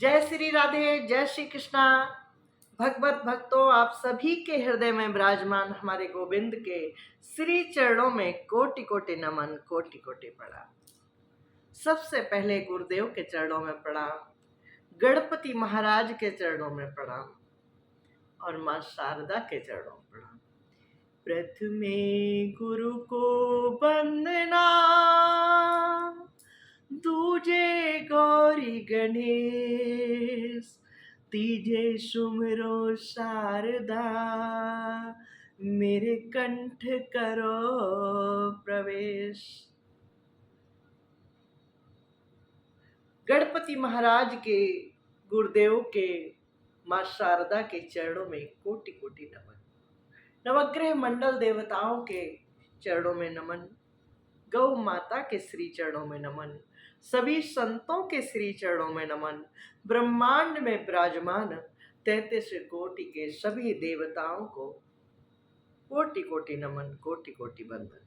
जय श्री राधे, जय श्री कृष्णा। भगवत भक्तों, आप सभी के हृदय में विराजमान हमारे गोविंद के श्री चरणों में कोटि कोटि नमन, कोटि कोटि प्रणाम। सबसे पहले गुरुदेव के चरणों में प्रणाम, गणपति महाराज के चरणों में प्रणाम और मां शारदा के चरणों में प्रणाम। प्रथमे गुरु को वंदना, दूजे गौरी गणेश, तीजे सुमिरो शारदा, मेरे कंठ करो प्रवेश। गणपति महाराज के, गुरुदेव के, मां शारदा के चरणों में कोटि कोटि नमन। नवग्रह मंडल देवताओं के चरणों में नमन, गौ माता के श्री चरणों में नमन, सभी संतों के श्री चरणों में नमन, ब्रह्मांड में विराजमान 33 कोटि के सभी देवताओं को कोटि कोटि नमन, कोटि कोटि वंदन।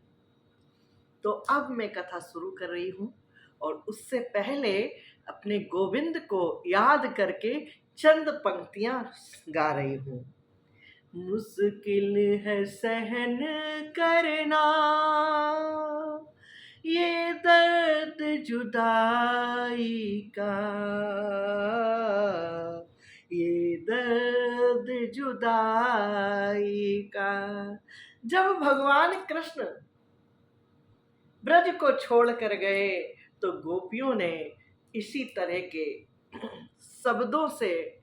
तो अब मैं कथा शुरू कर रही हूँ और उससे पहले अपने गोविंद को याद करके चंद पंक्तियां गा रही हूँ। मुश्किल है सहन करना ये दर्द जुदाई का, ये दर्द जुदाई का। जब भगवान कृष्ण ब्रज को छोड़ कर गए तो गोपियों ने इसी तरह के शब्दों से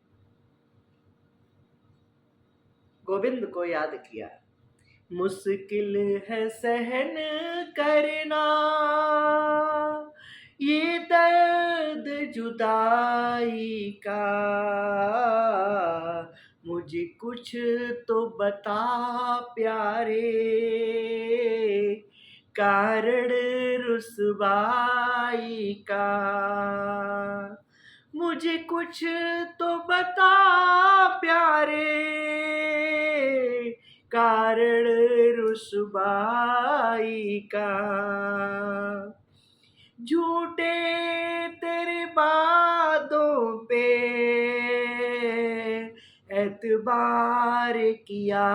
गोविंद को याद किया। मुश्किल है सहन करना ये दर्द जुदाई का, मुझे कुछ तो बता प्यारे, कारण रुसवाई का। मुझे कुछ तो बता प्यारे, कारण रुसवाई का। झूठे तेरे वादों पे एतबार किया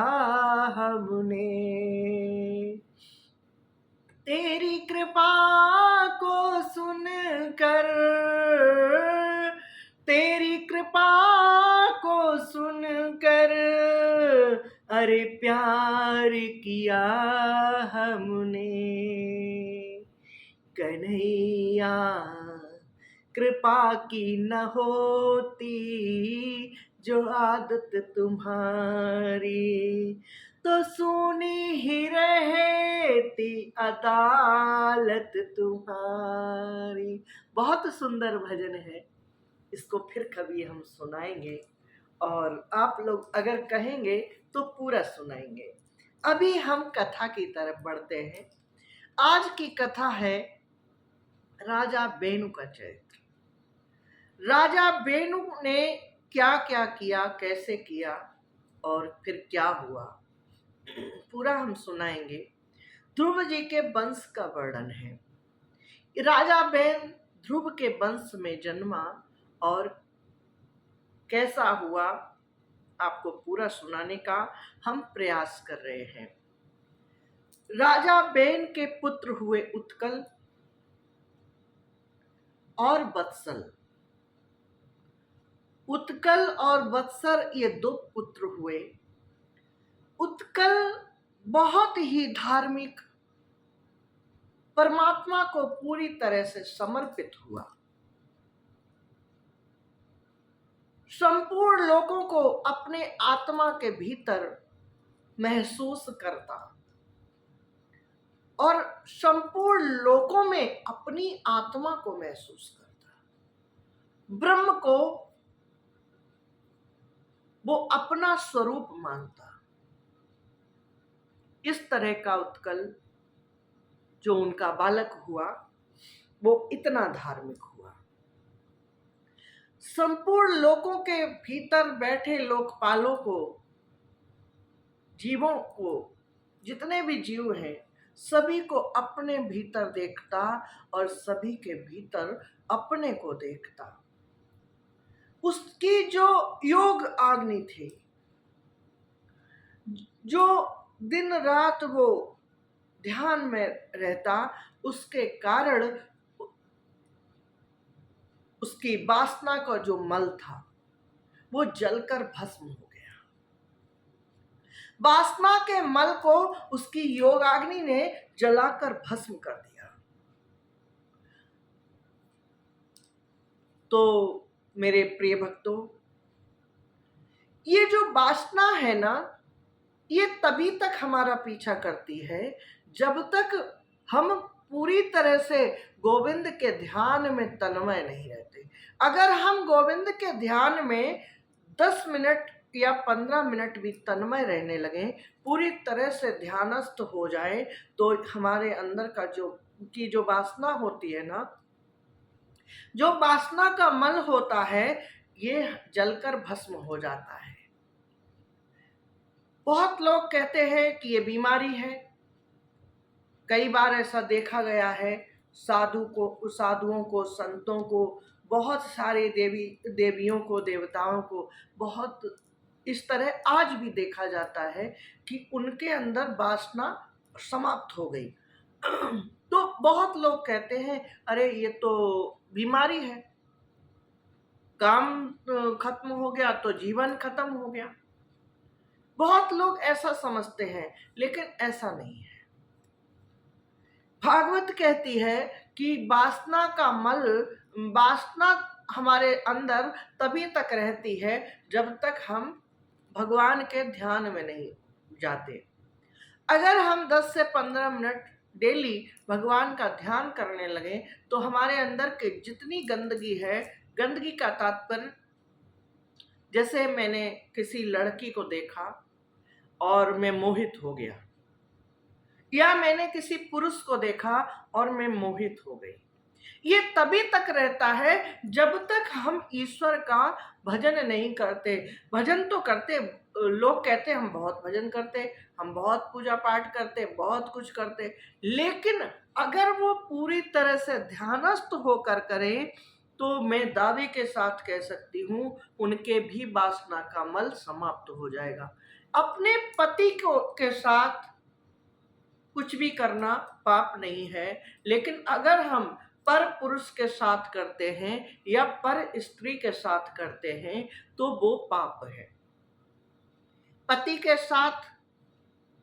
हमने, तेरी कृपा को सुनकर, तेरी कृपा को सुनकर अरे प्यार किया हमने। कन्हैया कृपा की न होती जो आदत तुम्हारी, तो सुनी ही रहती अदालत तुम्हारी। बहुत सुंदर भजन है, इसको फिर कभी हम सुनाएंगे और आप लोग अगर कहेंगे तो पूरा सुनाएंगे। अभी हम कथा की तरफ बढ़ते हैं। आज की कथा है राजा बेनु का चरित्र। राजा बेनु ने क्या क्या किया, कैसे किया और फिर क्या हुआ, पूरा हम सुनाएंगे। ध्रुव जी के वंश का वर्णन है। राजा बेन ध्रुव के वंश में जन्मा और कैसा हुआ आपको पूरा सुनाने का हम प्रयास कर रहे हैं। राजा बेन के पुत्र हुए उत्कल और वत्सल। उत्कल और वत्सल ये दो पुत्र हुए। उत्कल बहुत ही धार्मिक, परमात्मा को पूरी तरह से समर्पित हुआ, संपूर्ण लोगों को अपने आत्मा के भीतर महसूस करता और संपूर्ण लोगों में अपनी आत्मा को महसूस करता। ब्रह्म को वो अपना स्वरूप मानता। इस तरह का उत्कल जो उनका बालक हुआ वो इतना धार्मिक हुआ। संपूर्ण लोकों के भीतर बैठे लोकपालों को, जीवों को, जितने भी जीव हैं सभी को अपने भीतर देखता और सभी के भीतर अपने को देखता। उसकी जो योग अग्नि थी, जो दिन रात वो ध्यान में रहता, उसके कारण उसकी वासना का जो मल था वो जलकर भस्म हो गया। वासना के मल को उसकी योगाग्नि ने जलाकर भस्म कर दिया। तो मेरे प्रिय भक्तों, ये जो वासना है ना, ये तभी तक हमारा पीछा करती है जब तक हम पूरी तरह से गोविंद के ध्यान में तन्मय नहीं रहते। अगर हम गोविंद के ध्यान में 10 मिनट या 15 मिनट भी तन्मय रहने लगे, पूरी तरह से ध्यानस्थ हो जाए, तो हमारे अंदर का जो वासना होती है ना, जो वासना का मल होता है, ये जलकर भस्म हो जाता है। बहुत लोग कहते हैं कि ये बीमारी है। कई बार ऐसा देखा गया है, साधुओं को, संतों को, बहुत सारे देवियों को, देवताओं को बहुत इस तरह आज भी देखा जाता है कि उनके अंदर वासना समाप्त हो गई। तो बहुत लोग कहते हैं, अरे ये तो बीमारी है, काम खत्म हो गया तो जीवन खत्म हो गया। बहुत लोग ऐसा समझते हैं, लेकिन ऐसा नहीं है। भागवत कहती है कि वासना हमारे अंदर तभी तक रहती है जब तक हम भगवान के ध्यान में नहीं जाते। अगर हम 10 से 15 मिनट डेली भगवान का ध्यान करने लगे, तो हमारे अंदर के जितनी गंदगी है, गंदगी का तात्पर्य, जैसे मैंने किसी लड़की को देखा और मैं मोहित हो गया, या मैंने किसी पुरुष को देखा और मैं मोहित हो गई, ये तभी तक रहता है जब तक हम ईश्वर का भजन नहीं करते। भजन तो करते, लोग कहते हम बहुत भजन करते, हम बहुत पूजा पाठ करते, बहुत कुछ करते, लेकिन अगर वो पूरी तरह से ध्यानस्थ होकर करें, तो मैं दावे के साथ कह सकती हूँ, उनके भी वासना का मल समाप्त हो जाएगा। अपने पति के साथ कुछ भी करना पाप नहीं है, लेकिन अगर हम पर पुरुष के साथ करते हैं या पर स्त्री के साथ करते हैं, तो वो पाप है। पति के साथ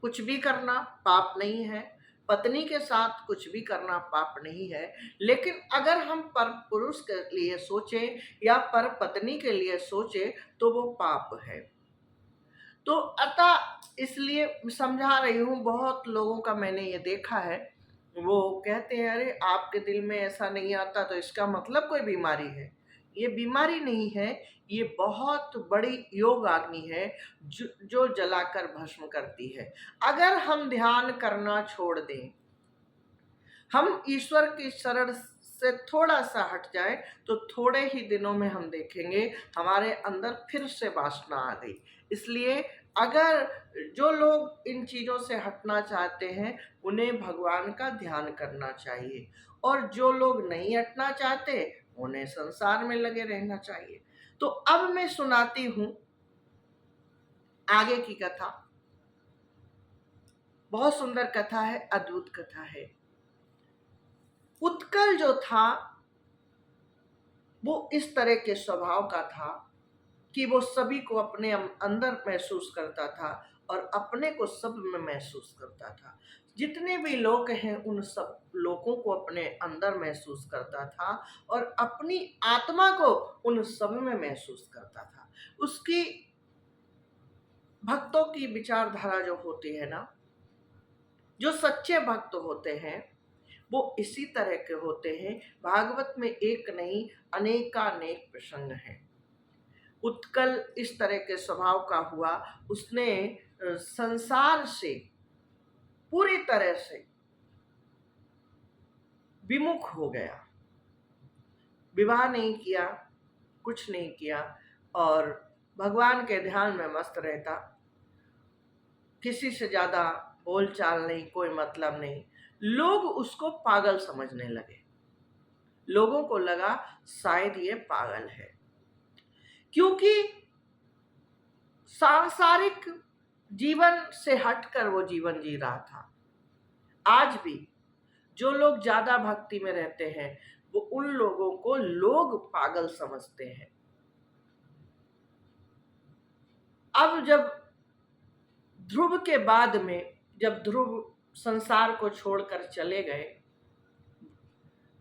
कुछ भी करना पाप नहीं है, पत्नी के साथ कुछ भी करना पाप नहीं है, लेकिन अगर हम पर पुरुष के लिए सोचें या पर पत्नी के लिए सोचें, तो वो पाप है। तो अतः इसलिए समझा रही हूँ, बहुत लोगों का मैंने ये देखा है, वो कहते हैं, अरे आपके दिल में ऐसा नहीं आता तो इसका मतलब कोई बीमारी है। ये बीमारी नहीं है, ये बहुत बड़ी योग अग्नि है जो जलाकर भस्म करती है। अगर हम ध्यान करना छोड़ दें, हम ईश्वर की शरण से थोड़ा सा हट जाए, तो थोड़े ही दिनों में हम देखेंगे हमारे अंदर फिर से वासना आ गई। इसलिए अगर जो लोग इन चीज़ों से हटना चाहते हैं, उन्हें भगवान का ध्यान करना चाहिए, और जो लोग नहीं हटना चाहते, उन्हें संसार में लगे रहना चाहिए। तो अब मैं सुनाती हूँ आगे की कथा। बहुत सुंदर कथा है, अद्भुत कथा है। उत्कल जो था, वो इस तरह के स्वभाव का था कि वो सभी को अपने अंदर महसूस करता था और अपने को सब में महसूस करता था। जितने भी लोग हैं, उन सब लोगों को अपने अंदर महसूस करता था और अपनी आत्मा को उन सब में महसूस करता था। उसकी भक्तों की विचारधारा जो होती है ना, जो सच्चे भक्त होते हैं, वो इसी तरह के होते हैं। भागवत में एक नहीं, अनेकानेक प्रसंग हैं। उत्कल इस तरह के स्वभाव का हुआ, उसने संसार से पूरी तरह से विमुख हो गया, विवाह नहीं किया, कुछ नहीं किया, और भगवान के ध्यान में मस्त रहता। किसी से ज्यादा बोलचाल नहीं, कोई मतलब नहीं। लोग उसको पागल समझने लगे, लोगों को लगा शायद ये पागल है। क्योंकि सांसारिक जीवन से हटकर वो जीवन जी रहा था। आज भी जो लोग ज्यादा भक्ति में रहते हैं वो उन लोगों को लोग पागल समझते हैं। अब जब ध्रुव के बाद में, जब ध्रुव संसार को छोड़कर चले गए,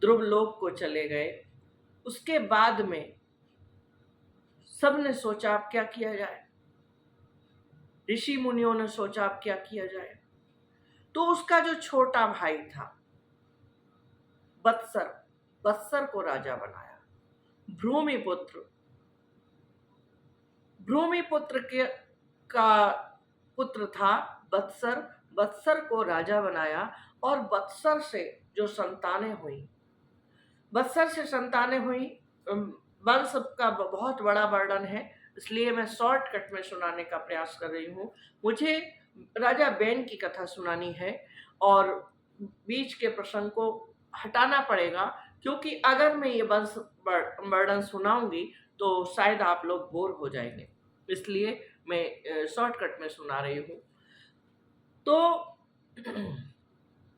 ध्रुव लोक को चले गए, उसके बाद में सबने सोचा अब क्या किया जाए। ऋषि मुनियों ने सोचा अब क्या किया जाए। तो उसका जो छोटा भाई था वत्सर, वत्सर को राजा बनाया। भूमिपुत्र, भूमिपुत्र के का पुत्र था वत्सर, वत्सर को राजा बनाया। और वत्सर से जो संतानें हुई, वत्सर से संतानें हुई, वंश का बहुत बड़ा वर्णन है, इसलिए मैं शॉर्टकट में सुनाने का प्रयास कर रही हूँ। मुझे राजा बेन की कथा सुनानी है और बीच के प्रसंग को हटाना पड़ेगा, क्योंकि अगर मैं ये वंश वर्णन सुनाऊंगी तो शायद आप लोग बोर हो जाएंगे, इसलिए मैं शॉर्टकट में सुना रही हूँ। तो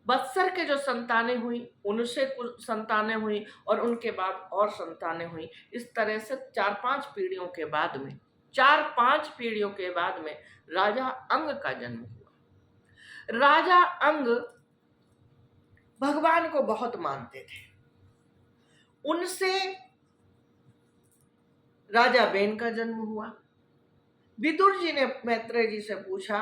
वत्सर के जो संतानें हुई, उनसे कुछ संतानें हुई और उनके बाद और संतानें हुई। इस तरह से 4-5 पीढ़ियों के बाद में, 4-5 पीढ़ियों के बाद में राजा अंग का जन्म हुआ। राजा अंग भगवान को बहुत मानते थे। उनसे राजा बेन का जन्म हुआ। विदुर जी ने मैत्रेय जी से पूछा,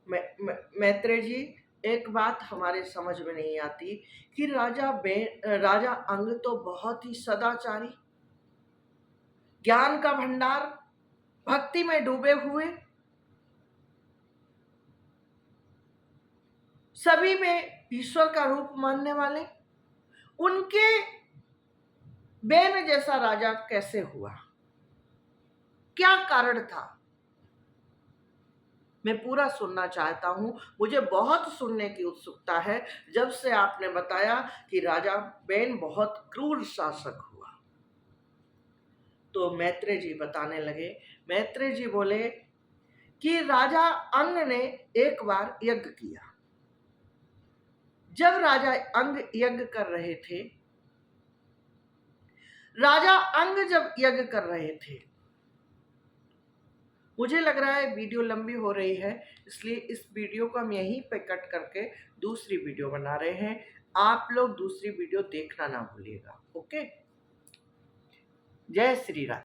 मैत्रेय जी एक बात हमारे समझ में नहीं आती कि राजा अंग तो बहुत ही सदाचारी, ज्ञान का भंडार, भक्ति में डूबे हुए, सभी में ईश्वर का रूप मानने वाले, उनके बेन जैसा राजा कैसे हुआ? क्या कारण था? मैं पूरा सुनना चाहता हूं। मुझे बहुत सुनने की उत्सुकता है जब से आपने बताया कि राजा बेन बहुत क्रूर शासक हुआ। तो मैत्रेय जी बताने लगे। मैत्रेय जी बोले कि राजा अंग ने एक बार यज्ञ किया। जब राजा अंग यज्ञ कर रहे थे, राजा अंग जब यज्ञ कर रहे थे, मुझे लग रहा है वीडियो लंबी हो रही है, इसलिए इस वीडियो को हम यहीं पे कट करके दूसरी वीडियो बना रहे हैं। आप लोग दूसरी वीडियो देखना ना भूलिएगा। ओके, जय श्री राम।